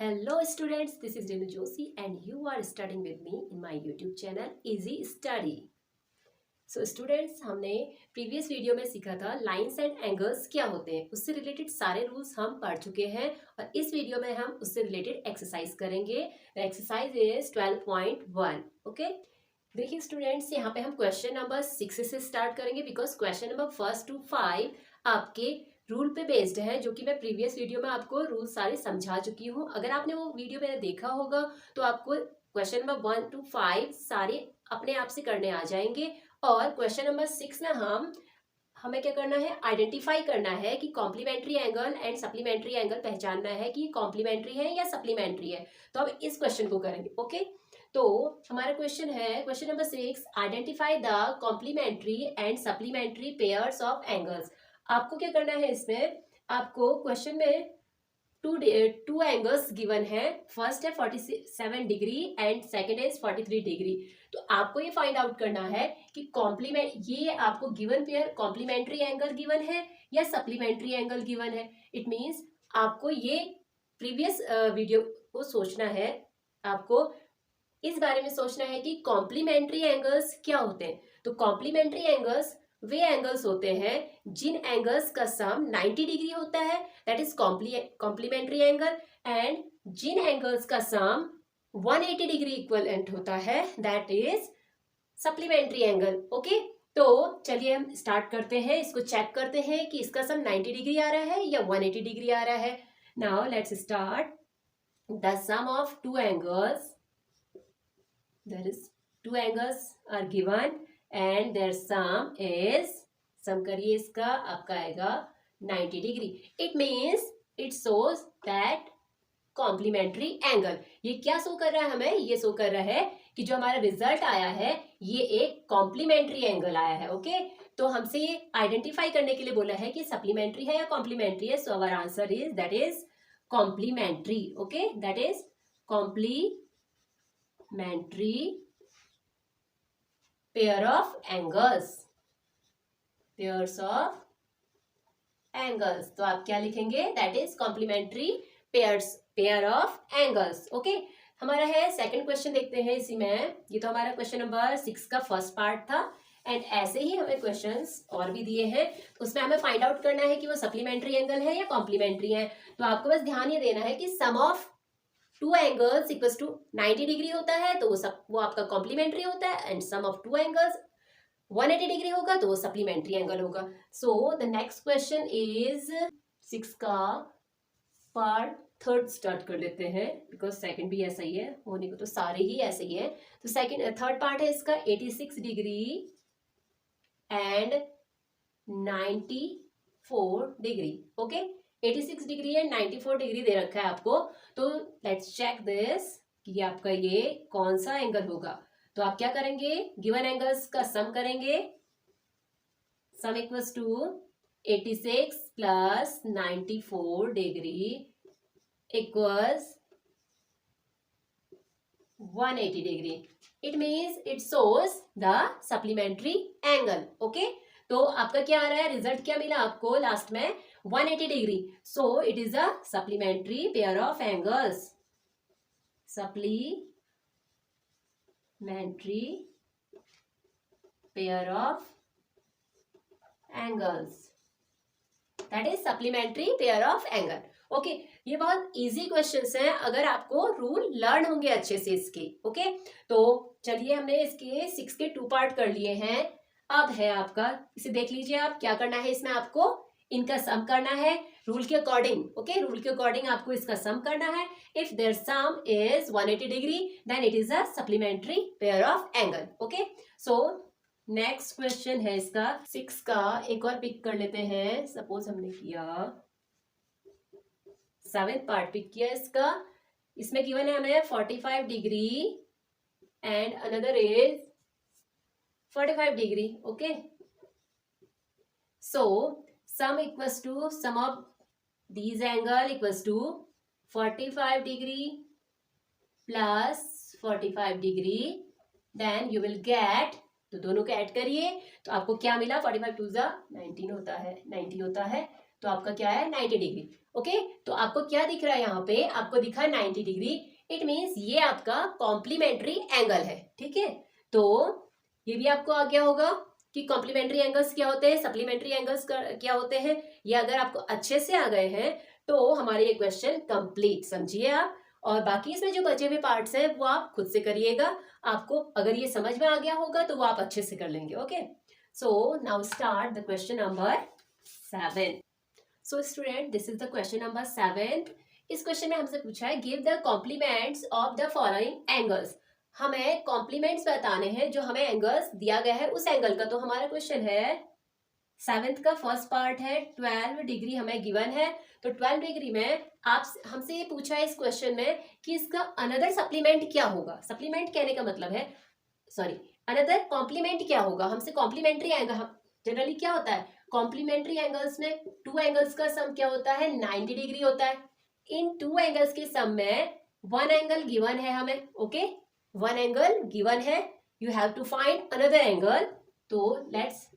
Hello students, this is Renu Joshi and you are studying with me in my YouTube channel Easy Study. So students, हमने previous video में सीखा था lines and angles क्या होते हैं, उससे related सारे रूल्स हम पढ़ चुके हैं और इस वीडियो में हम उससे रिलेटेड एक्सरसाइज करेंगे. The exercise is 12.1. ओके, देखिए स्टूडेंट्स, यहाँ पे हम क्वेश्चन नंबर 6 से स्टार्ट करेंगे बिकॉज क्वेश्चन नंबर 1 to 5 आपके रूल पे बेस्ड है, जो कि मैं प्रीवियस वीडियो में आपको रूल सारे समझा चुकी हूँ. अगर आपने वो वीडियो मैंने देखा होगा तो आपको क्वेश्चन नंबर 1 to 5 सारे अपने आप से करने आ जाएंगे. और क्वेश्चन नंबर 6 में हमें क्या करना है, आइडेंटिफाई करना है कि complementary angle and supplementary angle पहचानना है कि कॉम्प्लीमेंट्री है या सप्लीमेंट्री है. तो अब इस क्वेश्चन को करेंगे. ओके, तो हमारा क्वेश्चन है, question number 6, identify the complementary and supplementary pairs of angles. आपको क्या करना है, इसमें आपको क्वेश्चन में टू एंगल्स गिवन है. फर्स्ट है 47 degree and second is 43 degree. तो आपको ये फाइंड आउट करना है कि कॉम्प्लीमेंट, ये आपको given pair complementary angle given है या सप्लीमेंट्री एंगल गिवन है. इट मींस आपको ये प्रीवियस वीडियो को सोचना है, आपको इस बारे में सोचना है कि कॉम्प्लीमेंट्री एंगल्स क्या होते हैं. तो कॉम्प्लीमेंट्री एंगल्स वे एंगल्स होते हैं जिन एंगल्स का सम 90 डिग्री होता है, that is complementary angle. And जिन एंगल्स का सम 180 डिग्री इक्वलेंट होता है, that is supplementary angle. Okay, तो चलिए हम स्टार्ट करते हैं, इसको चेक करते हैं कि इसका सम 90 डिग्री आ रहा है या 180 डिग्री आ रहा है. Now let's start. The sum of two angles, there is two angles are given and their sum is, sum करिए इसका, आपका आएगा 90 degree. It means it shows that complementary angle. ये क्या शो कर रहा है हमें, ये शो कर रहा है कि जो हमारा रिजल्ट आया है ये एक कॉम्प्लीमेंट्री एंगल आया है. ओके, तो हमसे ये आइडेंटिफाई करने के लिए बोला है कि सप्लीमेंट्री है या कॉम्प्लीमेंट्री है. So our answer is that is complementary. Okay, that is complementary pair of angles, pairs of angles. तो आप क्या लिखेंगे, that is complementary pair of angles. Okay, हमारा है सेकंड क्वेश्चन, देखते हैं इसी में. ये तो हमारा क्वेश्चन नंबर 6 का फर्स्ट पार्ट था एंड ऐसे ही हमें क्वेश्चंस और भी दिए हैं. उसमें हमें फाइंड आउट करना है कि वो सप्लीमेंट्री एंगल है या कॉम्प्लीमेंट्री है. तो आपको बस ध्यान ये देना है कि sum of two angles equals to 90 degree होता है तो वो आपका कॉम्प्लीमेंट्री होता है. And sum of two angles 180 degree होगा तो वो सप्लीमेंट्री एंगल होगा. So the next question is 6 का पार्ट थर्ड स्टार्ट कर लेते हैं बिकॉज सेकंड भी ऐसा ही है, होने को तो सारे ही ऐसे ही है. तो थर्ड पार्ट है इसका 86 degree and 94 degree. Okay, 86 degree and 94 degree दे रखा है आपको. तो लेट्स चेक दिस कि आपका ये कौन सा एंगल होगा. तो आप क्या करेंगे, गिवन एंगल्स का सम करेंगे. Sum equals to 86 plus 94 degree equals 180 degree. It means it shows the supplementary angle. Okay, तो आपका क्या आ रहा है, रिजल्ट क्या मिला आपको लास्ट में, 180 degree. So it is a supplementary pair of angles. Supplementary pair of angles, that is supplementary pair of angle. Okay, ये बहुत इजी क्वेश्चंस हैं अगर आपको रूल लर्न होंगे अच्छे से इसके. ओके, तो चलिए हमने इसके 6 के 2 पार्ट कर लिए हैं. अब है आपका, इसे देख लीजिए आप, क्या करना है इसमें, आपको इनका सम करना है रूल के अकॉर्डिंग. ओके, रूल के अकॉर्डिंग आपको इसका सम करना है. If there sum is 180 degree then it is a supplementary pair of angle. Okay, so next question है इसका 6 का, एक और पिक कर लेते हैं. सपोज हमने किया 7th पार्ट पिक किया इसका. इसमें गिवन है हमें 45 degree and another is 45 degree. Okay, so sum equals to sum of these angle equals to 45 degree plus 45 degree, then you will get, तो दोनों को ऐड करिए तो आपको क्या मिला, 45 टू जा 19 होता है, 90 होता है. तो आपका क्या है 90 डिग्री. ओके, तो आपको क्या दिख रहा है यहाँ पे, आपको दिखा 90 डिग्री, इट मीन्स ये आपका कॉम्प्लीमेंट्री एंगल है, ठीक है। तो ये भी आपको आ गया होगा कि कॉम्प्लीमेंट्री एंगल्स क्या होते हैं, सप्लीमेंट्री एंगल्स क्या होते हैं। ये अगर आपको अच्छे से आ गए हैं तो हमारे ये क्वेश्चन कंप्लीट समझिए आप, और बाकी इसमें जो बचे हुए पार्ट्स हैं वो आप खुद से करिएगा। आपको अगर ये समझ में आ गया होगा तो वो आप अच्छे से कर लेंगे। Okay, so now start the question number 7। So student, this is the question number 7। इस क्वेश्चन में हमसे पूछा है give the complements of the following angles. हमें कॉम्प्लीमेंट्स बताने हैं जो हमें एंगल्स दिया गया है उस एंगल का। तो हमारा क्वेश्चन है 7th का फर्स्ट पार्ट है, 12 डिग्री हमें गिवन है। तो 12 डिग्री में आप हमसे ये पूछा है इस क्वेश्चन में कि इसका अनदर सप्लीमेंट क्या होगा। सप्लीमेंट कहने का मतलब है, सॉरी, अनदर कॉम्प्लीमेंट क्या होगा। हमसे कॉम्प्लीमेंट्री एंगल, जनरली क्या होता है कॉम्प्लीमेंट्री एंगल्स में, टू एंगल्स का सम क्या होता है 90 डिग्री होता है। इन टू एंगल्स के सम में वन एंगल गिवन है हमें। ओके, वन एंगल गिवन है, you have to find another angle. तो let's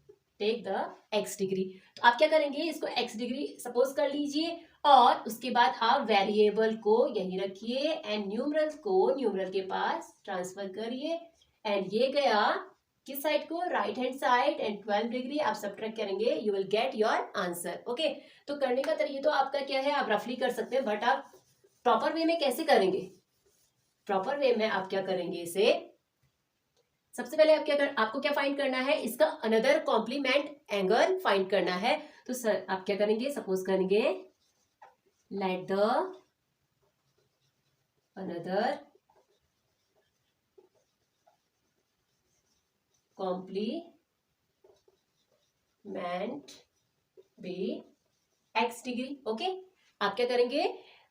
take the x degree. तो आप क्या करेंगे, इसको x डिग्री सपोज कर लीजिए और उसके बाद आप वेरिएबल को यही रखिए एंड न्यूमरल को न्यूमरल के पास ट्रांसफर करिए, एंड ये गया किस साइड को, right hand side, and 12 degree आप सब्ट्रैक्ट करेंगे, you will get your answer. Okay, तो करने का तरीका तो आपका क्या है, आप रफली कर सकते हैं, बट आप प्रॉपर वे में कैसे करेंगे। प्रॉपर वे में आप क्या करेंगे, इसे सबसे पहले आपको क्या फाइंड करना है, इसका अनदर कॉम्प्लीमेंट एंगल फाइंड करना है। तो सर आप क्या करेंगे, सपोज करेंगे let the another complement be x degree. Okay, आप क्या करेंगे,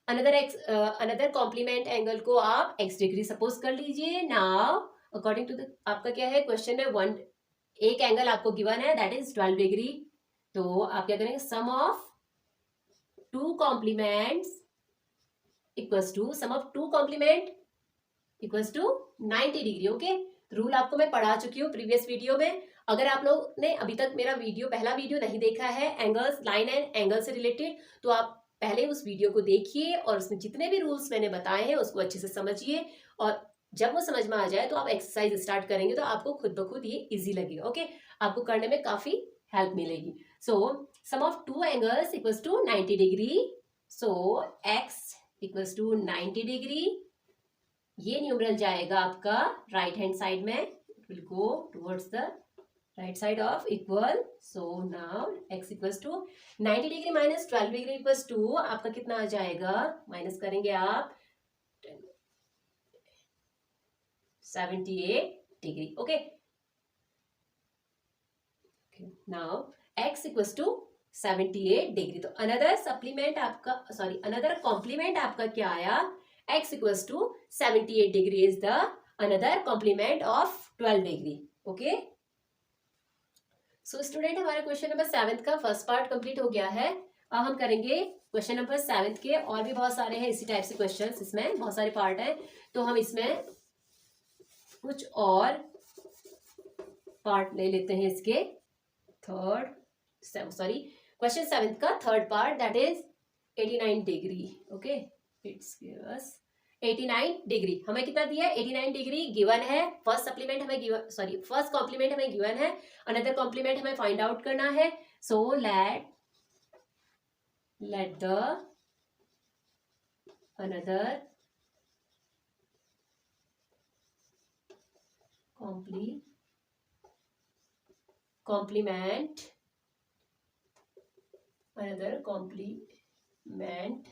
अनदर कॉम्प्लीमेंट एंगल को आप x डिग्री सपोज कर लीजिए। नाउ अकॉर्डिंग टू द, आपका क्या है क्वेश्चन में एक एंगल आपको गिवन है दैट इज 12 डिग्री। तो आप क्या करेंगे, sum of two complements equals to sum of two complement equals to 90 degree. Okay, rule आपको मैं पढ़ा चुकी हूँ प्रीवियस वीडियो में। अगर आप लोग ने अभी तक मेरा पहला वीडियो नहीं देखा है एंगल्स, लाइन एंड एंगल से रिलेटेड, तो आप पहले उस वीडियो को देखिए और उसमें जितने भी रूल्स मैंने बताए हैं उसको अच्छे से समझिए, और जब वो समझ में आ जाए तो आप एक्सरसाइज स्टार्ट करेंगे तो आपको खुद ब खुद ये इजी लगेगा। ओके, आपको करने में काफी हेल्प मिलेगी। So sum of two angles equals to 90 degree. So x equals to 90 degree, ये न्यूमरल जाएगा आपका राइट हैंड साइड में, it will go towards the right side of equal. So now x equals to 90 degree minus 12 degree equals to आपका कितना आ जाएगा, minus करेंगे आप 78 degree. Okay, now x equals to 78 degree. तो अनदर सप्लीमेंट आपका, sorry another complement आपका क्या आया, x equals to 78 degree is the another complement of 12 degree. Okay, so student हमारा क्वेश्चन नंबर 7 का फर्स्ट पार्ट कंप्लीट हो गया है। अब हम करेंगे क्वेश्चन नंबर 7 के, और भी बहुत सारे हैं इसी टाइप से क्वेश्चंस, इसमें बहुत सारे पार्ट हैं, तो हम इसमें कुछ और पार्ट ले लेते हैं इसके। क्वेश्चन 7 का third part that is 89 degree. Okay, it's give us 89 degree. हमें कितना दिया है, 89 डिग्री गिवन है। फर्स्ट सप्लीमेंट हमें गिवन, सॉरी फर्स्ट कॉम्प्लीमेंट हमें गिवन है, अनदर कॉम्प्लीमेंट हमें फाइंड आउट करना है। So let the another complement another complement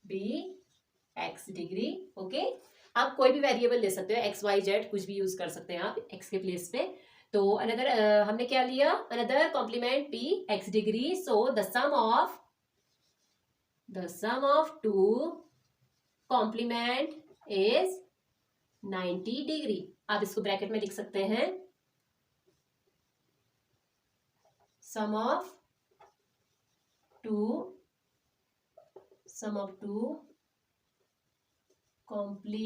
be x degree. Okay, आप कोई भी वेरिएबल ले सकते हो, x y z कुछ भी यूज कर सकते हैं आप x के प्लेस पे। तो अनदर हमने क्या लिया, another complement b x degree. So the sum of two complement is 90 degree. आप इसको ब्रैकेट में लिख सकते हैं, sum of two complements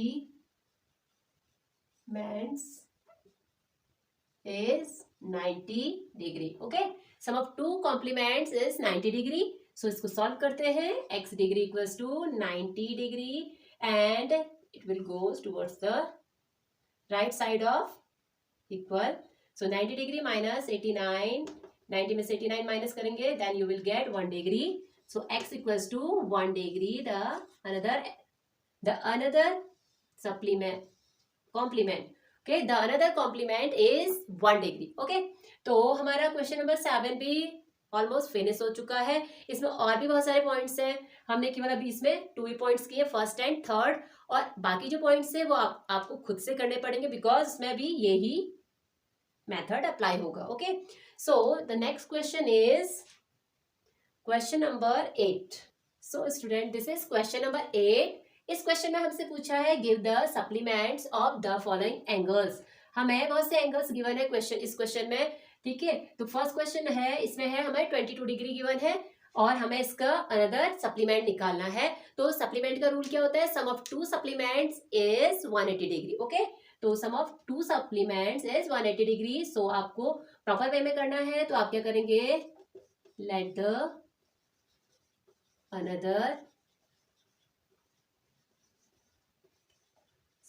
is 90 degree. Okay, sum of two complements is 90 degree. So इसको सॉल्व करते हैं. x degree equals to 90 degree and it will goes towards the right side of equal. So 90 degree minus 89, 90 में से 89 minus करेंगे then you will get 1 degree. So x equals to 1 degree. The another supplement complement. Okay, the another complement is 1 degree. Okay, तो हमारा question number 7 भी almost finish हो चुका है. इसमें और भी बहुत सारे पॉइंट्स हैं. हमने केवल अभी इसमें 2 ही पॉइंट्स किए, फर्स्ट एंड थर्ड, और बाकी जो पॉइंट्स है वो आपको खुद से करने पड़ेंगे बिकॉज इसमें भी यही मेथड अप्लाई होगा. Okay, so the next question is question number 8. So student, this is question number 8. इस क्वेश्चन में हमसे पूछा है give the supplements of the following angles. हमें बहुत से एंगल्स गिवन है इस क्वेश्चन में. ठीक है, तो फर्स्ट क्वेश्चन है, इसमें है हमें 22 डिग्री गिवन है और हमें इसका अनदर सप्लीमेंट निकालना है. तो सप्लीमेंट का रूल क्या होता है? Sum of 2 supplements is 180 degree. Okay, तो sum of 2 supplements is 180 degree. So आपको प्रॉपर वे में करना है. तो आप क्या करेंगे? Let the another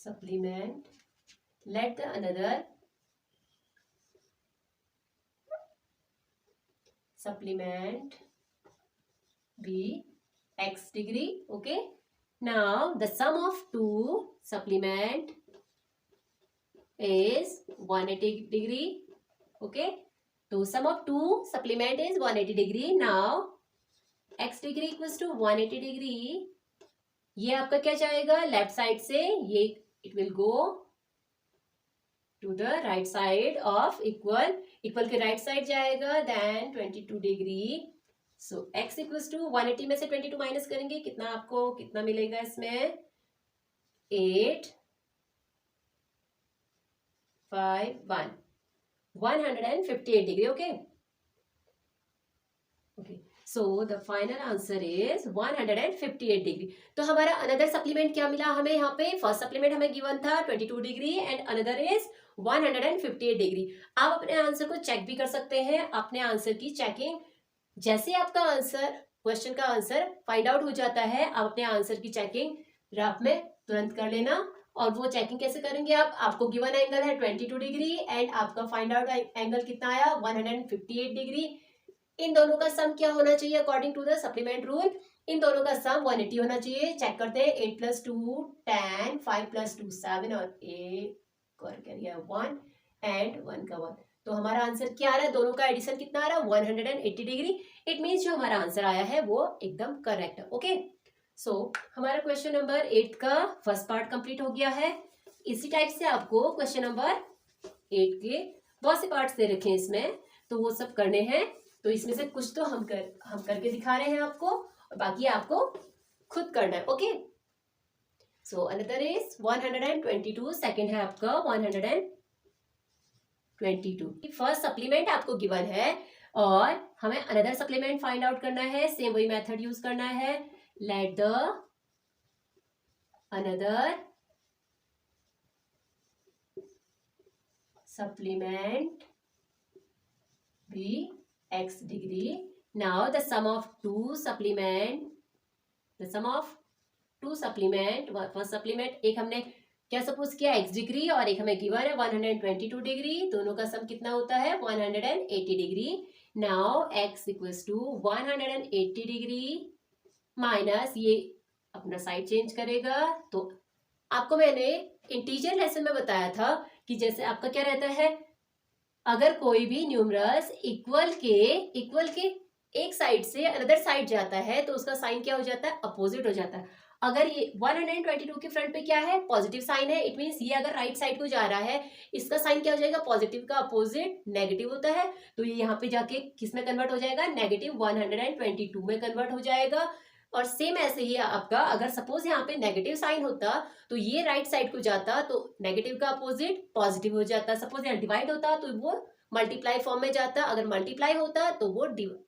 supplement, let the another supplement be x degree. Okay, now the sum of 2 supplement is 180 degree. Okay, so sum of 2 supplement is 180 degree. Now x degree equals to 180 degree. ये आपका क्या जाएगा? Left side से ये it will go to the right side of equal. equal के right side जाएगा then 22 degree. so x equals to 180 में से 22 माइनस करेंगे, कितना आपको कितना मिलेगा इसमें? 8 5 1 158 degree. Okay okay, so the final answer is 158 degree. तो हमारा अनदर सप्लीमेंट क्या मिला हमें यहाँ पे? फर्स्ट सप्लीमेंट हमें गिवन था 22 degree and another is 158 degree. आप अपने आंसर को चेक भी कर सकते हैं. अपने आंसर की चेकिंग, जैसे आपका आंसर, क्वेश्चन का आंसर फाइंड आउट हो जाता है, आप अपने आंसर की चेकिंग ग्राफ में तुरंत कर लेना. और वो चेकिंग कैसे करेंगे आप? आपको गिवन एंगल है 22 डिग्री एंड आपका फाइंड आउट एंगल कितना आया? 158 डिग्री. इन दोनों का सम क्या होना चाहिए according to the supplement rule? इन दोनों का सम 180 होना चाहिए. चेक करते हैं. 8 + 2 10, 5 + 2 7 और 1 एंड 1 का 1. तो हमारा आंसर क्या आ रहा है? दोनों का एडिशन कितना आ रहा है? 180 डिग्री. इट मीन्स जो हमारा आंसर आया है वो एकदम करेक्ट है. ओके, सो हमारा क्वेश्चन नंबर 8 का फर्स्ट पार्ट कंप्लीट हो गया है. इसी टाइप से आपको क्वेश्चन नंबर 8 के बहुत से पार्ट्स दे रखे हैं इसमें, तो वो सब करने हैं. तो इसमें से कुछ तो हम करके दिखा रहे हैं आपको, और बाकी आपको खुद करना है. Okay, so another is 122. Second है आपका 122. फर्स्ट सप्लीमेंट आपको गिवन है और हमें अनदर सप्लीमेंट फाइंड आउट करना है. सेम वही मेथड यूज करना है. Let the another supplement be x degree. Now the sum of 2 supplement, first supplement, एक हमने क्या सपोज किया? x डिग्री, और एक हमें गिवन है 122 डिग्री. दोनों का सम कितना होता है? 180 degree. Now x equals to 180 degree minus, ये अपना साइड चेंज करेगा. तो आपको मैंने इंटीजर लेसन में बताया था कि जैसे आपका क्या रहता है, अगर कोई भी न्यूमरस इक्वल के एक साइड से अनदर साइड जाता है तो उसका साइन क्या हो जाता है? अपोजिट हो जाता है. अगर ये 122 के फ्रंट पे क्या है? पॉजिटिव साइन है. इट मीन्स ये अगर राइट साइड को जा रहा है, इसका साइन क्या हो जाएगा? पॉजिटिव का अपोजिट नेगेटिव होता है. तो ये यहाँ पे जाके किस में कन्वर्ट हो जाएगा? नेगेटिव 122 में कन्वर्ट हो जाएगा. और सेम ऐसे ही आपका, अगर सपोज यहाँ पे नेगेटिव साइन होता तो ये राइट साइड को जाता तो नेगेटिव का अपोजिट पॉजिटिव हो जाता. सपोज यहाँ डिवाइड होता तो वो मल्टीप्लाई फॉर्म में जाता. अगर मल्टीप्लाई होता तो वो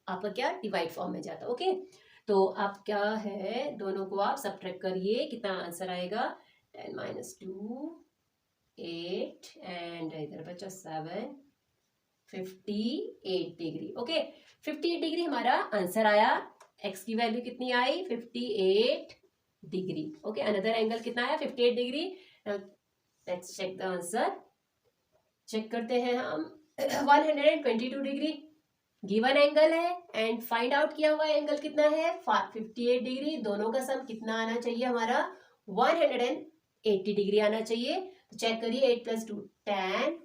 आपका क्या? डिवाइड फॉर्म में जाता. ओके, तो आप क्या है, दोनों को आप सब्ट्रैक्ट करिए. कितना आंसर आएगा? 10 - 2 8 एंड इधर बचा 7, 58 डिग्री. ओके, 58 डिग्री हमारा आंसर आया एक्स की वैल्यू कितनी आई 58 डिग्री। ओके, अनदर एंगल कितना आया 58 degree. Let's check the answer. Check करते हैं हम 122 डिग्री गिवन एंगल है एंड फाइंड आउट किया हुआ एंगल कितना है 58 डिग्री। दोनों का सम कितना आना चाहिए हमारा 180 डिग्री आना चाहिए। तो चेक करिए 8 + 2 10,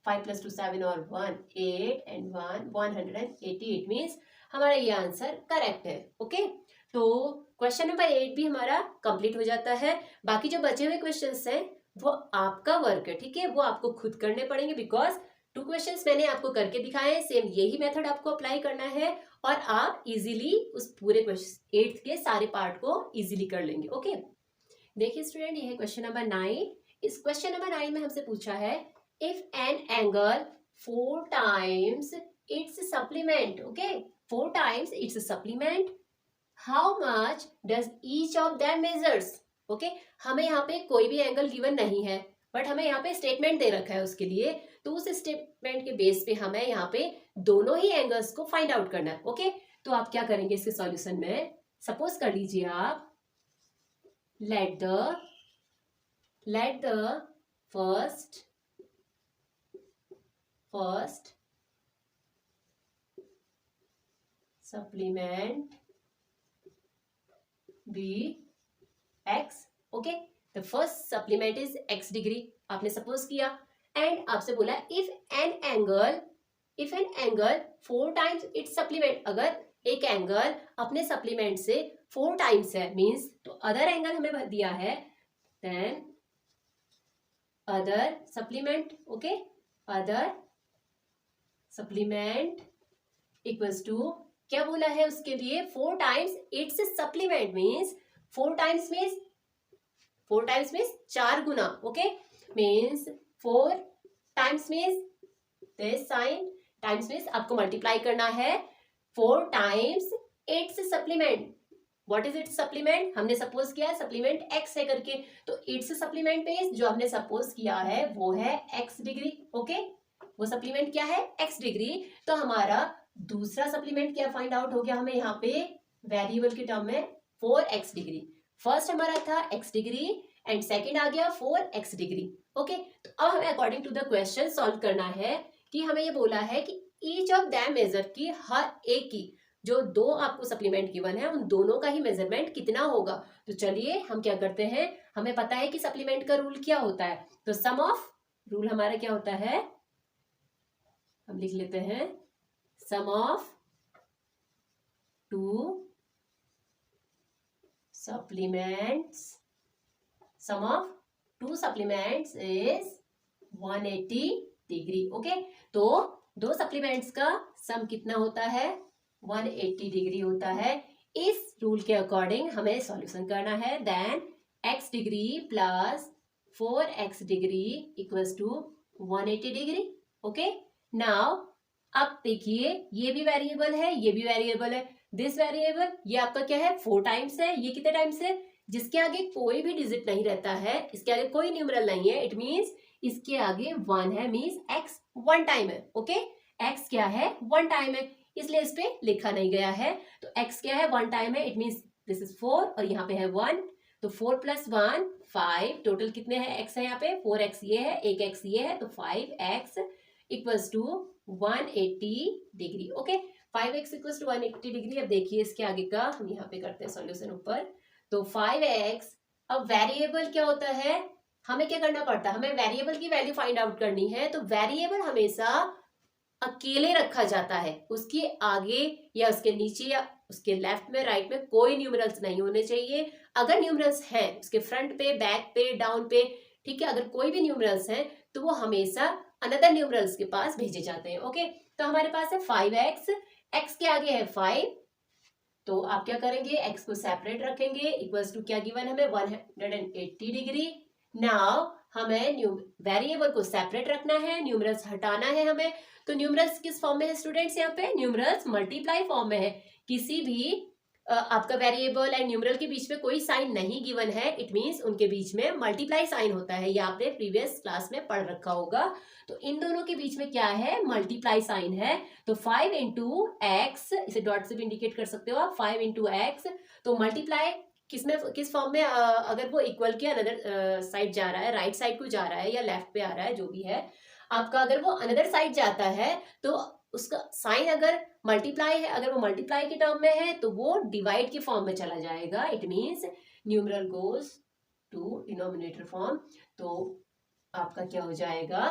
5 + 2 7 और 1 8 एंड 1 180। इट मीन्स हमारा ये आंसर करेक्ट है। ओके, तो क्वेश्चन नंबर 8 भी हमारा कंप्लीट हो जाता है। बाकी जो बचे हुए क्वेश्चंस हैं वो आपका वर्क है, ठीक है, वो आपको खुद करने पड़ेंगे बिकॉज 2 क्वेश्चंस मैंने आपको करके दिखाए हैं। सेम यही मेथड आपको अप्लाई करना है और आप इजीली उस पूरे क्वेश्चन 8th के सारे पार्ट को इजीली कर लेंगे। ओके, देखिए स्टूडेंट, ये है क्वेश्चन नंबर 9। इस क्वेश्चन नंबर 9 में हमसे पूछा है if an angle 4 times its supplement, okay, 4 times its supplement, how much does each of them measures. Okay, हमें यहाँ पे कोई भी एंगल गिवन नहीं है बट हमें यहाँ पे स्टेटमेंट दे रखा है उसके लिए, तो उस स्टेटमेंट के बेस पे हमें यहाँ पे दोनों ही एंगल्स को फाइंड आउट करना है। ओके, तो आप क्या करेंगे इसके सॉल्यूशन में, सपोज कर लीजिए आप let the first supplement be x। Okay, the first supplement is x degree आपने सपोज किया एंड आपसे बोला if an angle 4 times its supplement, अगर एक एंगल अपने सप्लीमेंट से 4 टाइम्स है मींस तो अदर एंगल हमें दिया है then other supplement. Okay, other supplement equals to क्या बोला है उसके लिए 4 times its supplement means 4 times means 4 गुना। Okay, means 4 times means this sign, times means आपको मल्टीप्लाई करना है 4 times its supplement. What is its supplement, हमने सपोज किया है सप्लीमेंट x है करके, तो इट्स सप्लीमेंट मींस जो हमने सपोज किया है वो है x डिग्री। ओके, वो सप्लीमेंट क्या है x डिग्री। तो हमारा दूसरा सप्लीमेंट क्या फाइंड आउट हो गया हमें यहाँ पे वेरिएबल के टर्म में 4x डिग्री। फर्स्ट हमारा था x डिग्री एंड सेकंड आ गया 4x डिग्री। ओके, तो अब हमें according to the question solve करना है कि हमें ये बोला है कि ईच ऑफ दैम मेजर की हर एक की जो 2 आपको सप्लीमेंट गिवन है उन दोनों का ही मेजरमेंट कितना होगा। तो चलिए हम क्या करते हैं, हमें पता है कि सप्लीमेंट का रूल क्या होता है, तो सम ऑफ रूल हमारा क्या होता है, हम लिख लेते हैं sum of 2 supplements is 180 degree. Okay, तो 2 सप्लीमेंट्स का सम कितना होता है 180 डिग्री होता है। इस रूल के अकॉर्डिंग हमें सॉल्यूशन करना है then x degree plus 4x degree equals to 180 degree. Okay, now अब देखिए ये भी वेरिएबल है ये भी वेरिएबल है, दिस वेरिएबल ये आपका क्या है 4 टाइम्स है, ये कितने टाइम्स है, जिसके आगे कोई भी डिजिट नहीं रहता है, इसके आगे कोई न्यूमरल नहीं है, इट मींस इसके आगे 1 है, मींस x 1 टाइम है। ओके, x क्या है 1 टाइम है, इसलिए इस पे लिखा नहीं गया है। तो x क्या है 1 टाइम है, इट मींस दिस इज 4 और यहाँ पे है 1, तो 4 + 1 5, टोटल कितने हैं x है यहाँ पे 4x ये है, एक x ये है, तो 5x equals to 180 degree. Okay, 5x equals to 180 degree. अब देखिए इसके आगे का हम यहाँ पे करते हैं सॉल्यूशन ऊपर, तो 5x, अब वेरिएबल क्या होता है, हमें क्या करना पड़ता है, हमें वेरिएबल की वैल्यू फाइंड आउट करनी है। तो वेरिएबल हमेशा अकेले रखा जाता है, उसके आगे या उसके नीचे या उसके लेफ्ट में राइट में कोई न्यूमरल्स नहीं होने चाहिए। अगर न्यूमरल्स हैं उसके फ्रंट पे बैक पे डाउन पे, ठीक है, अगर कोई भी न्यूमरल्स हैं तो वो हमेशा अनदर न्यूमरल्स के पास भेजे जाते हैं। ओके, तो हमारे पास है 5x, x के आगे है 5, तो आप क्या करेंगे x को सेपरेट रखेंगे इक्वल्स टू क्या गिवन हमें 180 डिग्री। नाउ हमें वेरिएबल को सेपरेट रखना है, न्यूमरल्स हटाना है हमें। तो न्यूमरल्स किस फॉर्म में है स्टूडेंट्स, यहाँ पे न्यूमरल्स मल्टीप्लाई फॉर्म में है। किसी भी आपका वेरिएबल एंड न्यूमरल के बीच में कोई साइन नहीं गिवन है, इट मीन्स उनके बीच में मल्टीप्लाई साइन होता है। ये आपने प्रीवियस क्लास में पढ़ रखा होगा। तो इन दोनों के बीच में क्या है, मल्टीप्लाई साइन है। तो 5 इंटू एक्स, इसे डॉट से भी इंडिकेट कर सकते हो आप, 5 इंटू एक्स। तो मल्टीप्लाई किस फॉर्म में, अगर वो इक्वल के अनदर साइड जा रहा है, राइट साइड को जा रहा है या लेफ्ट पे आ रहा है, जो भी है आपका, अगर वो अनदर साइड जाता है तो उसका साइन अगर मल्टीप्लाई है, अगर वो मल्टीप्लाई के टर्म में है तो वो डिवाइड के फॉर्म में चला जाएगा। It means numeral goes to denominator form. तो आपका क्या हो जाएगा,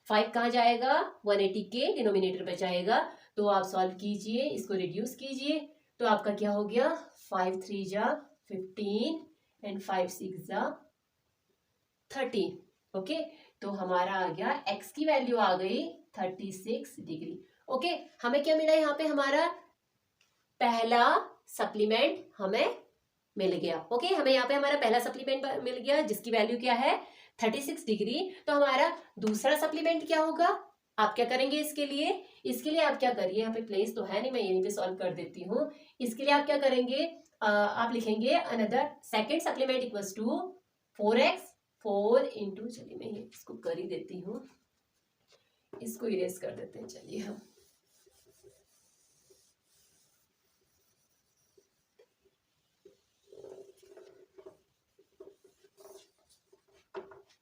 5 कहाँ जाएगा, 180 के डिनोमिनेटर पे जाएगा। तो आप सॉल्व कीजिए, इसको रिड्यूस कीजिए, तो आपका क्या हो गया, 5 3 जा 15 एंड 5 6 जा 30। ओके, तो हमारा आ गया x की वैल्यू आ गई 36 डिग्री। ओके, हमें क्या मिला यहाँ पे, हमारा पहला सप्लीमेंट हमें मिल गया। ओके, हमें यहाँ पे हमारा पहला सप्लीमेंट मिल गया जिसकी वैल्यू क्या है, 36 डिग्री। तो हमारा दूसरा सप्लीमेंट क्या होगा, आप क्या करेंगे इसके लिए आप क्या करिए, यहाँ पे प्लेस तो है नहीं, मैं यहीं पे सॉल्व कर देती हूँ। इसके लिए आप क्या करेंगे, आप लिखेंगे another second supplement equals to 4x 4 into, चलिए मैं इसको कर ही देती हूँ, इसको इरेज कर देते हैं। चलिए हम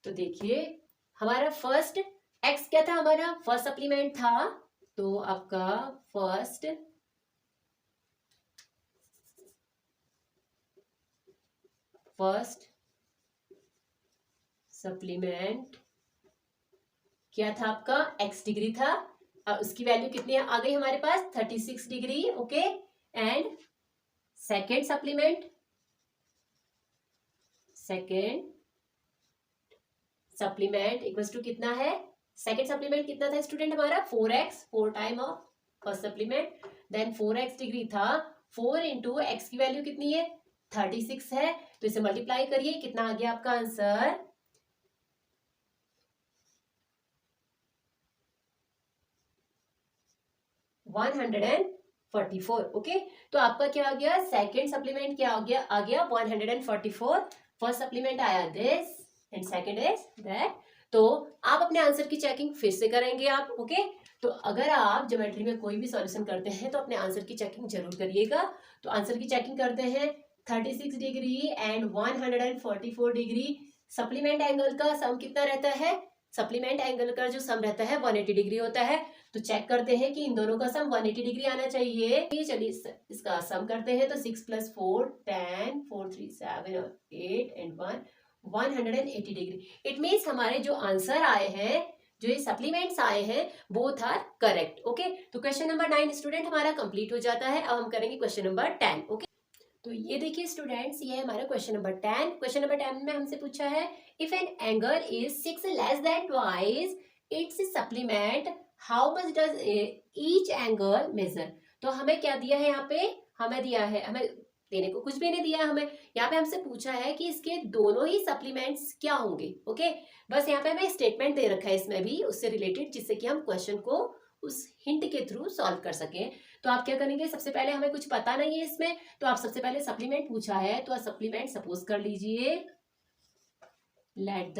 तो देखिए हमारा फर्स्ट x क्या था, हमारा फर्स्ट सप्लीमेंट था। तो आपका फर्स्ट सप्लीमेंट क्या था आपका, x डिग्री था। अब उसकी वैल्यू कितनी आ गई हमारे पास, 36 degree. Okay, and second supplement equals to कितना है, सेकेंड सप्लीमेंट कितना था स्टूडेंट हमारा, 4x, 4 time of first supplement, then 4x degree था। 4 इंटू एक्स की वैल्यू कितनी है, 36 है। तो इसे मल्टीप्लाई करिए, कितना आ गया आपका आंसर, 144। ओके, तो आपका क्या आ गया, सेकेंड सप्लीमेंट क्या आ गया 144। फर्स्ट सप्लीमेंट आया this and second is that. तो आप अपने आंसर की चेकिंग फिर से करेंगे आप। ओके, तो अगर आप ज्योमेट्री में कोई भी सॉल्यूशन करते हैं तो अपने आंसर की चेकिंग जरूर करिएगा। तो आंसर की चेकिंग करते हैं, 36 degree and 144 degree, supplement angle का सम कितना रहता है, सप्लीमेंट एंगल का जो सम रहता है 180 डिग्री होता है। तो चेक करते हैं कि इन दोनों का सम 180 डिग्री आना चाहिए। चलिए इसका सम करते हैं, तो 6 + 4 10, 4 3 7 और 8 एंड 1 180 डिग्री। इट मीन्स हमारे जो आंसर आए हैं, जो ये सप्लीमेंट्स आए हैं, बोथ आर करेक्ट। ओके, तो क्वेश्चन नंबर 9 स्टूडेंट हमारा कंप्लीट हो जाता है। अब हम करेंगे क्वेश्चन नंबर 10। ओके, तो ये देखिए स्टूडेंट्स, ये है हमारा क्वेश्चन नंबर 10। क्वेश्चन नंबर 10 में हमसे पूछा है, if an angle is 6 less than twice its supplement, how much does each angle measure. तो हमें क्या दिया है यहाँ पे, हमें दिया है, हमें देने को कुछ भी नहीं दिया है, हमें यहाँ पे हमसे पूछा है कि इसके दोनों ही सप्लीमेंट्स क्या होंगे। ओके, बस यहाँ पे हमें स्टेटमेंट दे रखा है इसमें भी उससे रिलेटेड, जिससे कि हम क्वेश्चन को उस हिंट के थ्रू सॉल्व कर सकें। तो आप क्या करेंगे, सबसे पहले हमें कुछ पता नहीं है इसमें, तो आप सबसे पहले सप्लीमेंट पूछा है तो सप्लीमेंट सपोज कर लीजिए, लेट द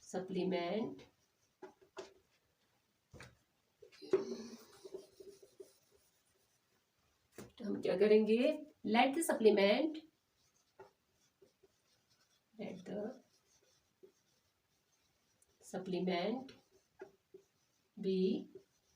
सप्लीमेंट तो हम क्या करेंगे, let the supplement be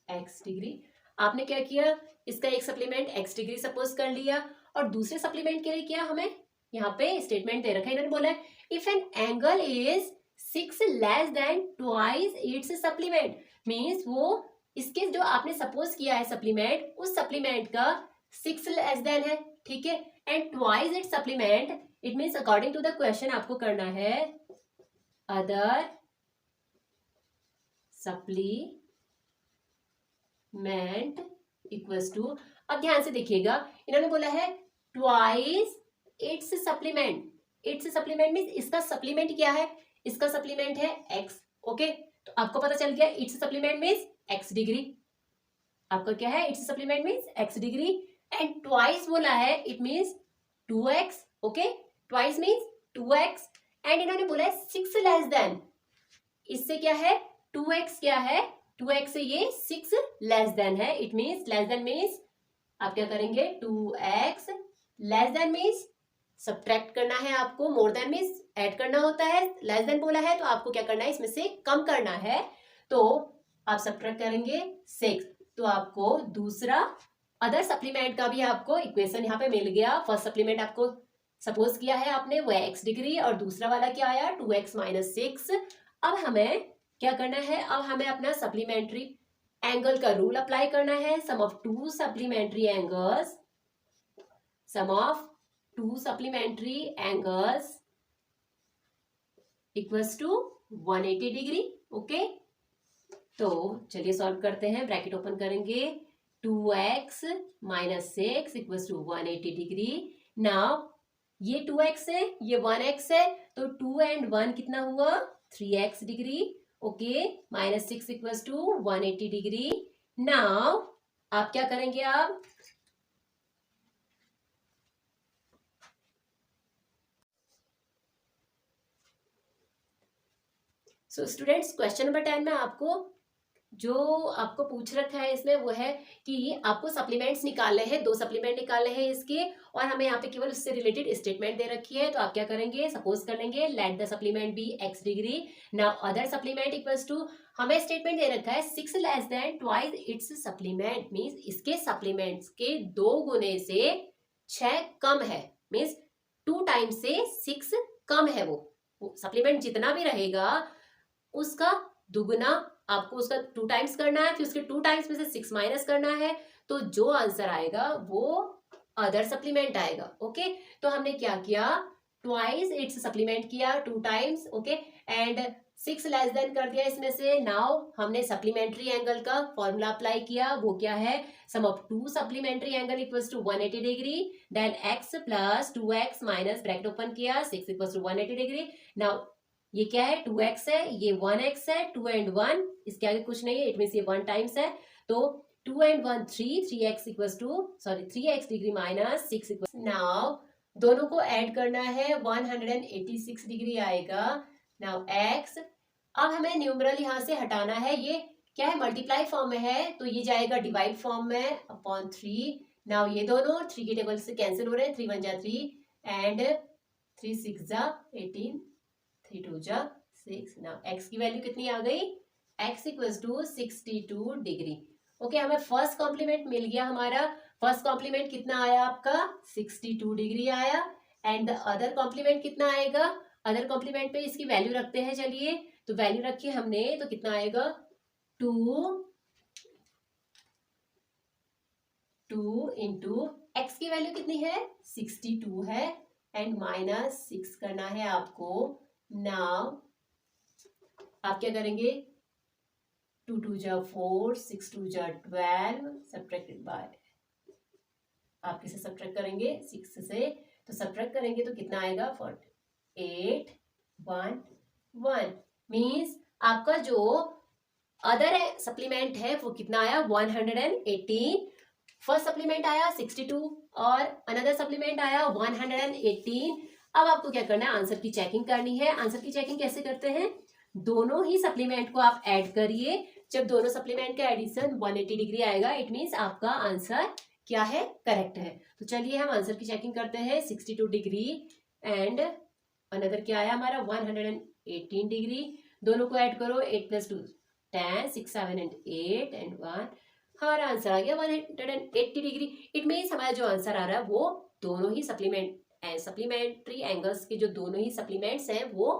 x degree. आपने क्या किया, इसका एक सप्लीमेंट x डिग्री सपोज कर लिया, और दूसरे सप्लीमेंट के लिए क्या, हमें यहाँ पे स्टेटमेंट दे रखा है, इन्होंने बोला है if an angle is 6 less than twice its supplement, means वो इसके जो आपने सपोज किया है सप्लीमेंट, उस सप्लीमेंट का 6 लेस देन है, ठीक है, and twice its supplement, it means according to the question आपको करना है अदर सप्लीमेंट इक्वल्स टू। अब ध्यान से देखिएगा, इन्होंने बोला है twice its supplement, it's supplement means इसका सप्लीमेंट क्या है, इसका सप्लीमेंट है x। ओके, तो आपको पता चल गया it's supplement means x degree. आपका क्या है, it's supplement means x degree. And twice बोला है, it means 2x। Okay, twice means 2x। And इन्होंने बोला है 6 लेस देन, इससे क्या है 2x क्या है, 2x से ये 6 लेस देन है। It means less than means आप क्या करेंगे, 2x less than means subtract करना है आपको, मोर देन मीन्स ऐड करना होता है, लेस देन बोला है तो आपको क्या करना है, इसमें से कम करना है। तो आप सब्ट्रैक्ट करेंगे 6, तो आपको दूसरा अदर सप्लीमेंट का भी आपको इक्वेशन यहाँ पे मिल गया। फर्स्ट सप्लीमेंट आपको सपोज किया है आपने, वो x डिग्री, और दूसरा वाला क्या आया 2x माइनस 6। अब हमें क्या करना है, अब हमें अपना सप्लीमेंट्री एंगल का रूल अप्लाई करना है। Sum of two supplementary angles, sum of two supplementary angles equals to 180 degree. Okay, तो चलिए सॉल्व करते हैं। ब्रैकेट ओपन करेंगे, 2x minus 6 equals to 180 degree. Now ये 2x है, ये 1x है, तो 2 एंड 1 कितना हुआ, 3x degree. Okay, minus 6 equals to 180 degree. Now आप क्या करेंगे, आप सो स्टूडेंट्स क्वेश्चन नंबर 10 में आपको जो आपको पूछ रखा है इसमें वो है कि आपको सप्लीमेंट्स निकालने हैं, 2 सप्लीमेंट निकालने हैं इसके, और हमें यहाँ पे केवल उससे रिलेटेड स्टेटमेंट दे रखी है। तो आप क्या करेंगे, सपोज कर लेंगे let the supplement be x degree. Now other supplement equals to, हमें स्टेटमेंट दे रखा है 6 less than twice its supplement, means इसके सप्लीमेंट्स के 2 गुने से 6 कम है, मीन्स 2 टाइम्स से 6 कम है। वो सप्लीमेंट जितना भी रहेगा उसका दुगुना आपको उसका 2 टाइम्स करना है, फिर उसके 2 टाइम्स में से 6 माइनस करना है, तो जो आंसर आएगा वो अदर सप्लीमेंट आएगा। ओके, तो हमने क्या किया, ट्वाइस इट्स सप्लीमेंट किया 2 times. Okay, and 6 less than कर दिया इसमें से। नाउ हमने सप्लीमेंट्री एंगल का फॉर्मूला अप्लाई किया, वो क्या है, sum of two supplementary angle equals to 180 degree, then x plus 2x minus bracket open किया 6 इक्वल्स टू 180 डिग्री। नाउ ये क्या है, 2x है, ये 1x है, 2 एंड 1 इसके आगे कुछ नहीं है, इट मीन्स ये 1 टाइम्स है, तो 2 and 1 3x equals to 3x degree minus 6 equals. Now दोनों को ऐड करना है, 186 डिग्री आएगा। नाउ x, अब हमें न्यूमरल यहाँ से हटाना है, ये क्या है मल्टीप्लाई फॉर्म में है, तो ये जाएगा डिवाइड फॉर्म में अपॉन 3। नाउ ये दोनों 3 के टेबल से कैंसिल हो रहे हैं, 3 1 जा 3 एंड 3 6 जा 18, 3 2 जा 6। नाउ x की वैल्यू कितनी आ गई, x equals to 62 degree. Okay, हमें फर्स्ट कॉम्प्लीमेंट मिल गया हमारा। फर्स्ट कॉम्प्लीमेंट कितना आया आपका, 62 डिग्री आया। एंड द अदर कॉम्प्लीमेंट कितना आएगा, अदर कॉम्प्लीमेंट पे इसकी वैल्यू रखते हैं। चलिए, तो वैल्यू रखी हमने, तो कितना आएगा 2 इंटू एक्स की वैल्यू कितनी है 62 है, एंड माइनस 6 करना है आपको। नाउ आप क्या करेंगे, 2 2 जा 4, 6 2 जा 12, सब्ट्रैक्टेड बाय, आप किसे सब्ट्रैक्ट करेंगे 6 से, तो सब्ट्रैक्ट करेंगे तो कितना आएगा 48 1 1, मीन्स आपका जो अदर सप्लीमेंट है वो कितना आया 118। फर्स्ट सप्लीमेंट आया 62 और अनदर सप्लीमेंट आया 118। अब आपको क्या करना है, आंसर की चेकिंग करनी है। आंसर की चेकिंग कैसे करते हैं, दोनों ही सप्लीमेंट को आप ऐड करिए। जब दोनों सप्लीमेंट का एडिशन 180 डिग्री आएगा, इट मीन्स आपका आंसर क्या है, करेक्ट है। तो चलिए हम आंसर की चेकिंग करते हैं। 62 डिग्री एंड अनदर क्या आया हमारा 118 डिग्री, दोनों को ऐड करो, 8 + 2 10, 6 7 एंड 8 एंड 1, हमारा आंसर आ गया 180 डिग्री। इट मीन्स हमारा जो आंसर आ रहा है वो दोनों ही सप्लीमेंट्री एंगल्स के जो दोनों ही सप्लीमेंट्स हैं वो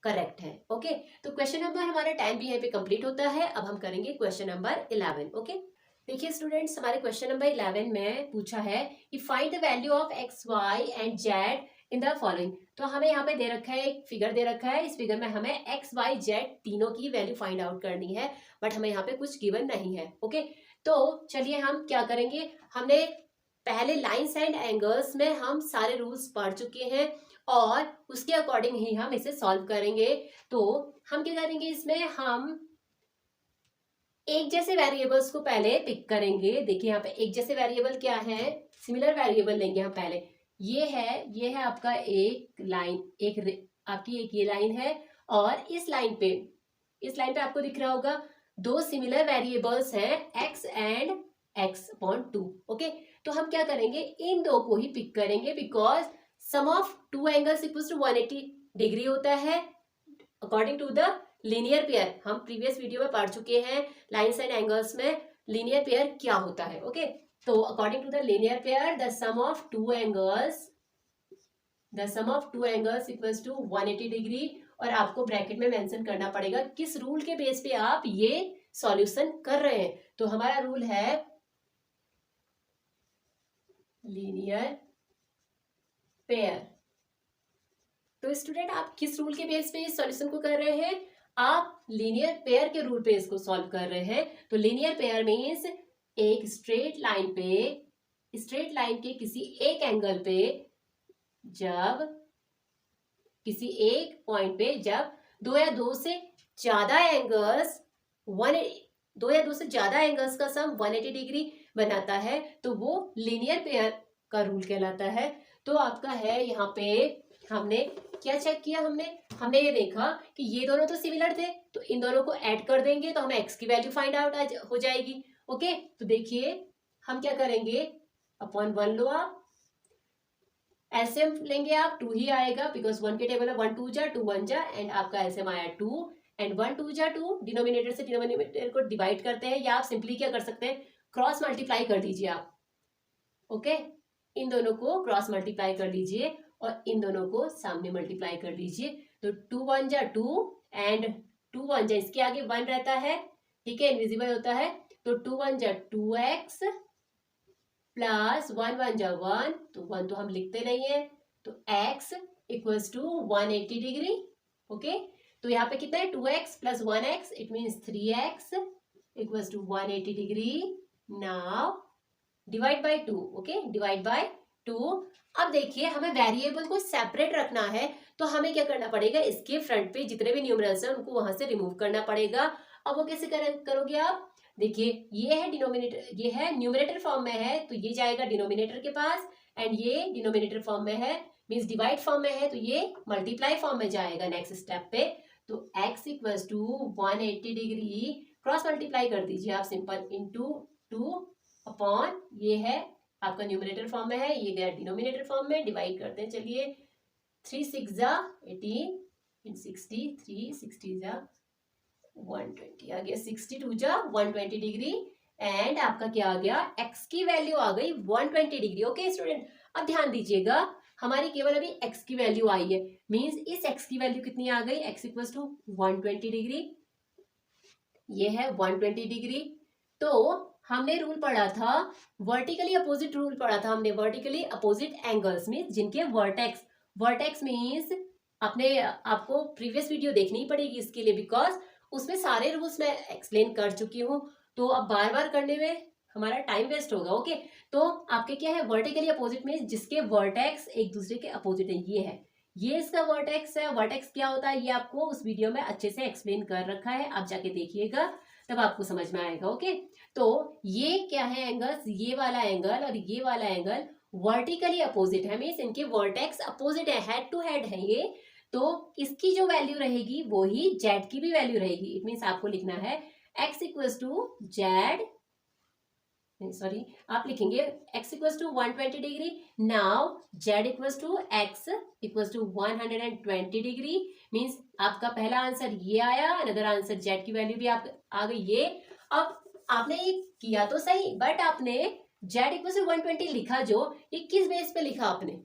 करेक्ट है। ओके, तो क्वेश्चन नंबर हमारा 10 भी यहाँ पे कंप्लीट होता है। अब हम करेंगे क्वेश्चन नंबर 11। ओके, देखिए स्टूडेंट्स, हमारे क्वेश्चन नंबर 11 में पूछा है कि find the value of x y and z in the following. तो हमें यहाँ पे दे रखा है, एक फिगर दे रखा है, इस फिगर में हमें एक्स वाई जेड तीनों की वैल्यू फाइंड आउट करनी है, बट हमें यहाँ पे कुछ गिवन नहीं है। ओके, तो चलिए हम क्या करेंगे, हमने पहले लाइन्स एंड एंगल्स में हम सारे रूल्स पढ़ चुके हैं और उसके अकॉर्डिंग ही हम इसे सॉल्व करेंगे। तो हम क्या करेंगे, इसमें हम एक जैसे वेरिएबल्स को पहले पिक करेंगे। देखिए यहाँ पे एक जैसे वेरिएबल क्या है, सिमिलर वेरिएबल लेंगे हम पहले। ये है आपका एक लाइन, आपकी एक ये लाइन है, और इस लाइन पे आपको दिख रहा होगा दो सिमिलर वेरिएबल्स हैं, x एंड x/2। ओके, तो हम क्या करेंगे, इन दो को ही पिक करेंगे, because sum of two angles equals to 180 degree होता है according to the linear pair. हम प्रीवियस वीडियो में पढ़ चुके हैं लाइन्स एंड एंगल्स में लीनियर पेयर क्या होता है। ओके, तो according to the linear pair the sum of two angles equals to 180 degree. और आपको ब्रैकेट में मेंशन करना पड़ेगा किस रूल के बेस पे आप ये सॉल्यूशन कर रहे हैं। तो हमारा रूल है लीनियर पेयर। तो स्टूडेंट आप किस रूल के बेस पे इस सॉल्यूशन को कर रहे हैं, आप लीनियर पेयर के रूल पे इसको सॉल्व कर रहे हैं। तो लीनियर पेयर मींस एक स्ट्रेट लाइन के किसी एक एंगल पे, जब किसी एक पॉइंट पे जब दो या दो से ज्यादा एंगल्स का सम 180 डिग्री बनाता है, तो वो लीनियर पेयर का रूल कहलाता है। तो आपका है यहाँ पे हमने क्या चेक किया, हमने ये देखा कि ये दोनों तो सिमिलर थे, तो इन दोनों को ऐड कर देंगे तो हमें x की वैल्यू फाइंड आउट हो जाएगी। ओके, तो देखिए हम क्या करेंगे, अपॉन 1 लो आप, एलसीएम लेंगे आप 2 ही आएगा, बिकॉज 1 के टेबल है 1 2 जा 2 1 जा, एंड आपका एलसीएम आया 2, एंड 1 2 जा 2, डिनोमिनेटर से डिनोमिनेटर को डिवाइड करते हैं, या आप सिंपली क्या कर सकते हैं, क्रॉस मल्टीप्लाई कर दीजिए आप। ओके, इन दोनों को क्रॉस मल्टीप्लाई कर लीजिए और इन दोनों को सामने मल्टीप्लाई कर लीजिए। तो 2 1 जा 2 एंड 2 1 जा, इसके आगे 1 रहता है, ठीक है, इनविजिबल होता है। तो 2 1 जा 2x प्लस 1 1 जा 1, तो 1 तो हम लिखते नहीं है, तो x equals to 180 degree. Okay, तो यहाँ पे कितना है, 2x plus 1x, it means 3x equals to 180 degree. Now divide by 2। Okay, divide by 2। अब देखिए हमें वेरिएबल को सेपरेट रखना है, तो हमें क्या करना पड़ेगा, इसके फ्रंट पे जितने भी न्यूमरल्स हैं उनको वहां से रिमूव करना पड़ेगा। अब वो कैसे करोगे आप, देखिए ये है डिनोमिनेटर, ये है न्यूमरेटर फॉर्म में है, तो ये जाएगा डिनोमिनेटर के पास, एंड ये डिनोमिनेटर फॉर्म में है, मीन्स डिवाइड फॉर्म में है, तो ये मल्टीप्लाई फॉर्म में जाएगा नेक्स्ट स्टेप पे। तो x equals to 180 degree, cross multiply कर दीजिए आप सिंपल, इंटू 2 अपॉन, ये है आपका न्यूमरेटर फॉर्म में है, ये गया डिनोमिनेटर फॉर्म में, डिवाइड करते हैं। चलिए 3 6 जा 18 इन 60, 3 60 जा 120 आ गया, 62 जा 120 डिग्री, एंड आपका क्या आ गया, x की वैल्यू आ गई 120 डिग्री। ओके स्टूडेंट, अब ध्यान दीजिएगा, हमारी केवल अभी x की वैल्यू आई है, मींस इस x की वैल्यू कितनी आ गई, x इक्वल्स टू 120 डिग्री, ये है 120 डिग्री। तो हमने रूल पढ़ा था, वर्टिकली अपोजिट रूल पढ़ा था हमने, वर्टिकली अपोजिट एंगल्स मींस जिनके वर्टेक्स मींस आपको प्रीवियस वीडियो देखनी पड़ेगी इसके लिए, बिकॉज उसमें सारे रूल्स मैं एक्सप्लेन कर चुकी हूँ, तो अब बार बार करने में हमारा टाइम वेस्ट होगा। ओके, तो आपके क्या है, वर्टिकली अपोजिट में जिसके वर्टेक्स एक दूसरे के अपोजिट है, ये इसका वर्टेक्स है। वर्टेक्स क्या होता है ये आपको उस वीडियो में अच्छे से एक्सप्लेन कर रखा है, आप जाके देखिएगा तब आपको समझ में आएगा। ओके, तो ये क्या है एंगल्स, ये वाला एंगल और ये वाला एंगल वर्टिकली अपोजिट है, मीन्स इनके वर्टेक्स अपोजिट है, हेड टू हेड है ये, तो इसकी जो वैल्यू रहेगी वो ही जेड की भी वैल्यू रहेगी। इट मीन्स आपको लिखना है x equals to Z, sorry आप लिखेंगे x equals to 120 degree, now z equals to x equals to 120 degree, means आपका पहला आंसर ये आया, अनदर आंसर z की वैल्यू भी आप आ गई ये। अब आपने ये किया तो सही, बट आपने z इक्वल्स टू 120 लिखा, जो ये किस बेस पे लिखा आपने,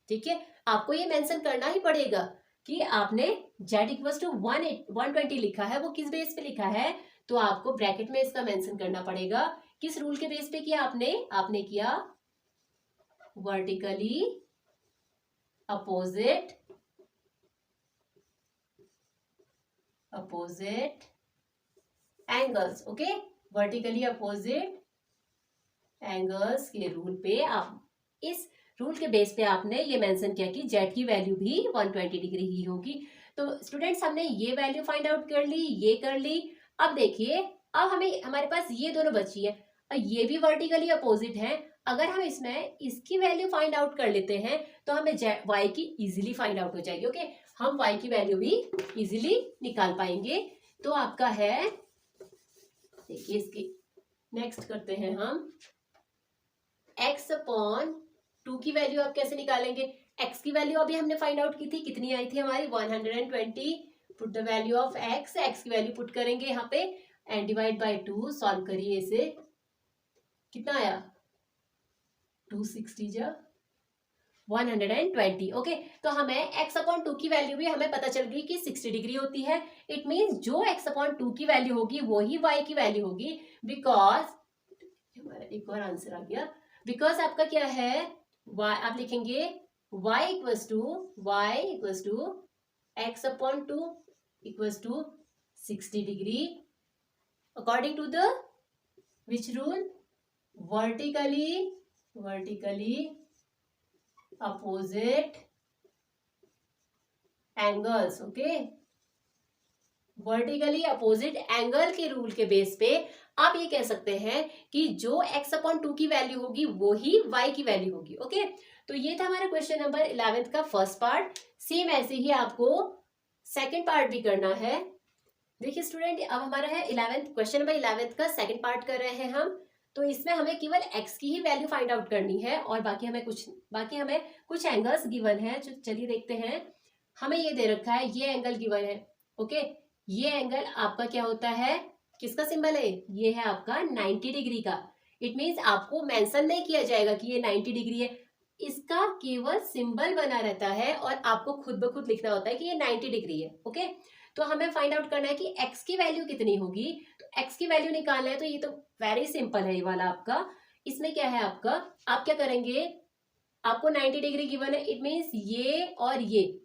ठीक है, आपको ये मेंशन करना ही पड़ेगा कि आपने z इक्वल्स टू 120 लिखा है, वो किस बेस पे लिखा है, तो आपको ब्रैकेट में इसका मेंशन करना पड़ेगा किस रूल के बेस पे किया आपने किया vertically opposite angles. Okay, vertically opposite angles के रूल पे, आप इस रूल के बेस पे आपने ये मेंशन किया कि जेड की वैल्यू भी 120 डिग्री ही होगी। तो स्टूडेंट्स हमने ये वैल्यू फाइंड आउट कर ली, ये कर ली। अब देखिए अब हमें हमारे पास ये दोनों बची है और ये भी वर्टिकली अपोजिट है। अगर हम इसमें इसकी वैल्यू फाइंड आउट कर लेते हैं तो हमें y की इजीली फाइंड आउट हो जाएगी। ओके, हम y की वैल्यू भी इजीली निकाल पाएंगे। तो आपका है, देखिए इसकी नेक्स्ट करते हैं हम, x अपॉन 2 की वैल्यू आप कैसे निकालेंगे। x की वैल्यू अभी हमने फाइंड आउट की थी, कितनी आई थी हमारी 120। Put the value of x की वैल्यू पुट करेंगे यहाँ पे एंड डिवाइड बाय 2, सॉल्व करिए इसे, कितना आया 260 जा 120। ओके, तो हमें x अपॉन 2 की वैल्यू भी हमें पता चल गई कि 60 डिग्री होती है। इट मींस जो x अपॉन 2 की वैल्यू होगी वो ही y की वैल्यू होगी, बिकॉज हमारा एक और आंसर आ गया। बिकॉज आपका क्या है, y आप लिखेंगे y equals to x upon 2 equals to 60 degree according to the which rule, vertically opposite angles। Okay, vertically opposite angle के रूल के बेस पे आप ये कह सकते हैं कि जो x अपॉन 2 की वैल्यू होगी वो ही y की वैल्यू होगी। ओके, तो ये था हमारा क्वेश्चन नंबर 11 का फर्स्ट पार्ट। सेम ऐसे ही आपको सेकंड पार्ट भी करना है। देखिए स्टूडेंट, अब हमारा है 11th क्वेश्चन नंबर 11 का सेकंड पार्ट कर रहे हैं हम। तो इसमें हमें केवल x की ही वैल्यू फाइंड आउट करनी है और बाकी हमें कुछ एंगल्स गिवन है। जो चलिए देखते हैं, हमें ये दे रखा है, ये एंगल गिवन है। ओके, ये एंगल आपका क्या होता है, किसका सिंबल है, ये है आपका 90 डिग्री का। इट मींस आपको मेंशन नहीं किया जाएगा कि ये 90 डिग्री है, इसका केवल सिंबल बना रहता है और आपको खुद ब खुद लिखना होता है कि ये 90 डिग्री है। ओके, तो हमें फाइंड आउट करना है कि x की वैल्यू कितनी होगी। तो x की वैल्यू निकालना है, तो ये तो वेरी सिंपल है ये वाला आपका। इसमें क्या है आपका, आप क्या करेंगे, आपको 90 डिग्री गिवन है, इट मींस ये और ये,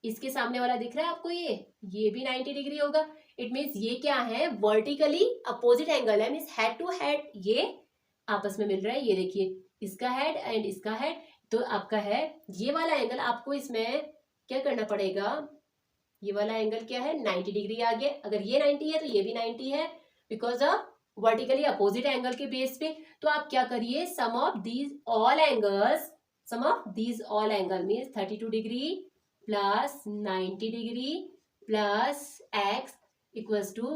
इसके सामने वाला दिख रहा है आपको, ये भी 90 डिग्री होगा। इट मींस ये क्या है, वर्टिकली अपोजिट एंगल है, मींस हेड टू हेड ये आपस में मिल रहा है। ये देखिए, इसका हेड एंड इसका हेड, तो आपका है ये वाला एंगल। आपको इसमें क्या करना पड़ेगा, ये वाला एंगल क्या है 90 डिग्री आ गया। अगर ये 90 है तो ये भी 90 है, because of vertically opposite angle के बेस पे। तो आप क्या करिए, sum of these all angle means 32 degree plus 90 degree plus x equals to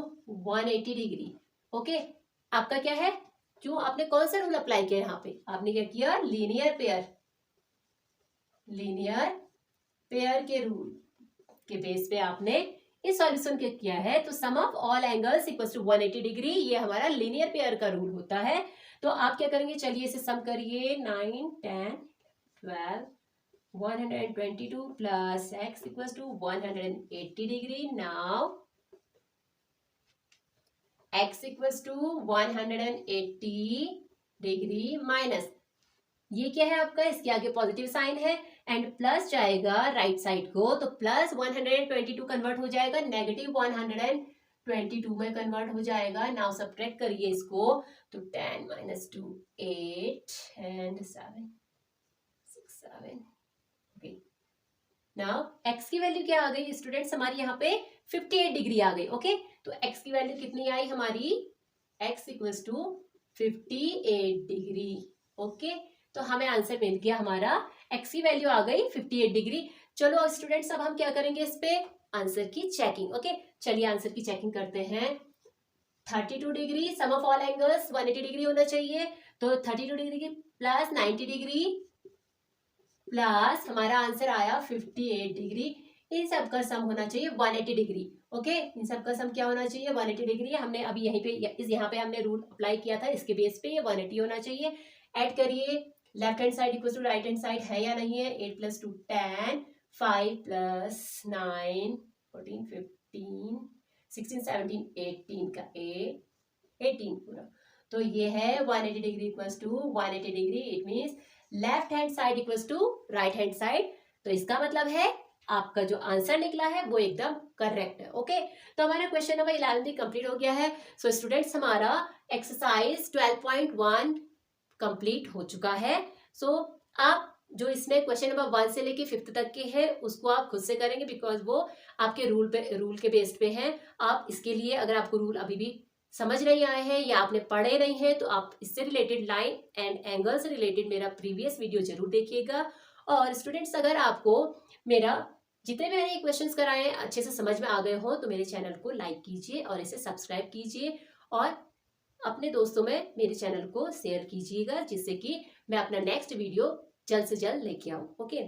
180 degree. Okay, आपका क्या है, क्यों आपने कौन सा रूल अप्लाई किया यहाँ पे, आपने क्या किया, लीनियर पेयर के रूल के बेस पे आपने इस सॉल्यूशन के किया है। तो sum of all angles equals to 180 degree, ये हमारा लीनियर पेयर का रूल होता है। तो आप क्या करेंगे, चलिए इसे सम करिए, 9 10 12 122 plus x equals to 180 degree. Now x equals to 180 degree minus, ये क्या है आपका, इसके आगे पॉजिटिव साइन है एंड प्लस जाएगा राइट साइड को, तो प्लस 122 कन्वर्ट हो जाएगा नेगेटिव 122 में कन्वर्ट हो जाएगा। नाउ सब्ट्रैक्ट करिए इसको, तो 10 minus 2 8 and 7 6 7। Okay, now x की वैल्यू क्या आ गई स्टूडेंट्स, हमारी यहाँ पे 58 डिग्री आ गई। ओके, तो x की वैल्यू कितनी आई हमारी, x equals to 58 degree. Okay, तो हमें आंसर मिल गया, हमारा x की वैल्यू आ गई 58 डिग्री। चलो स्टूडेंट्स, अब हम क्या करेंगे इस पे, आंसर की चेकिंग। ओके, चलिए आंसर की चेकिंग करते हैं। 32 degree, sum of all angles 180 degree होना चाहिए, तो 32 डिग्री की प्लस 90 डिग्री प्लस हमारा आंसर आया 58 डिग्री। इन सब का सम होना चाहिए 180 डिग्री। ओके, इन सब का सम क्या होना चाहिए, 180 डिग्री। हमने अभी यहीं पे यहाँ पे हमने रूल अप्लाई किया था, इसके बेस पे ये 180 होना चाहिए। ऐड करिए, left hand side equal to right hand side है या नहीं है, 8 प्लस 2 10 5 प्लस 9 14 15 16 17 18 का 18 पूरा, तो ये है 180 degree equals to 180 degree. It means left hand side equals to right hand side. तो इसका मतलब है आपका जो आंसर निकला है वो एकदम करेक्ट है। ओके, तो हमारा क्वेश्चन नंबर 11 भी कंप्लीट हो गया है। सो स्टूडेंट्स, हमारा एक्सरसाइज 12.1 कंप्लीट हो चुका है। सो आप जो इसमें क्वेश्चन नंबर 1 से लेके 5th तक के है उसको आप खुद से करेंगे, बिकॉज वो आपके रूल के बेस्ड पे हैं। आप इसके लिए अगर आपको रूल अभी भी समझ नहीं आए हैं या आपने पढ़े नहीं हैं तो आप इससे रिलेटेड लाइन एंड एंगल से रिलेटेड मेरा प्रीवियस वीडियो जरूर देखिएगा। और स्टूडेंट्स, अगर आपको मेरा जितने भी मैंने क्वेश्चंस कराए हैं अच्छे से समझ में आ गए हो तो मेरे चैनल को लाइक कीजिए और इसे सब्सक्राइब कीजिए और अपने दोस्तों में मेरे चैनल को शेयर कीजिएगा, जिससे कि मैं अपना नेक्स्ट वीडियो जल्द से जल्द लेके आऊँ। ओके।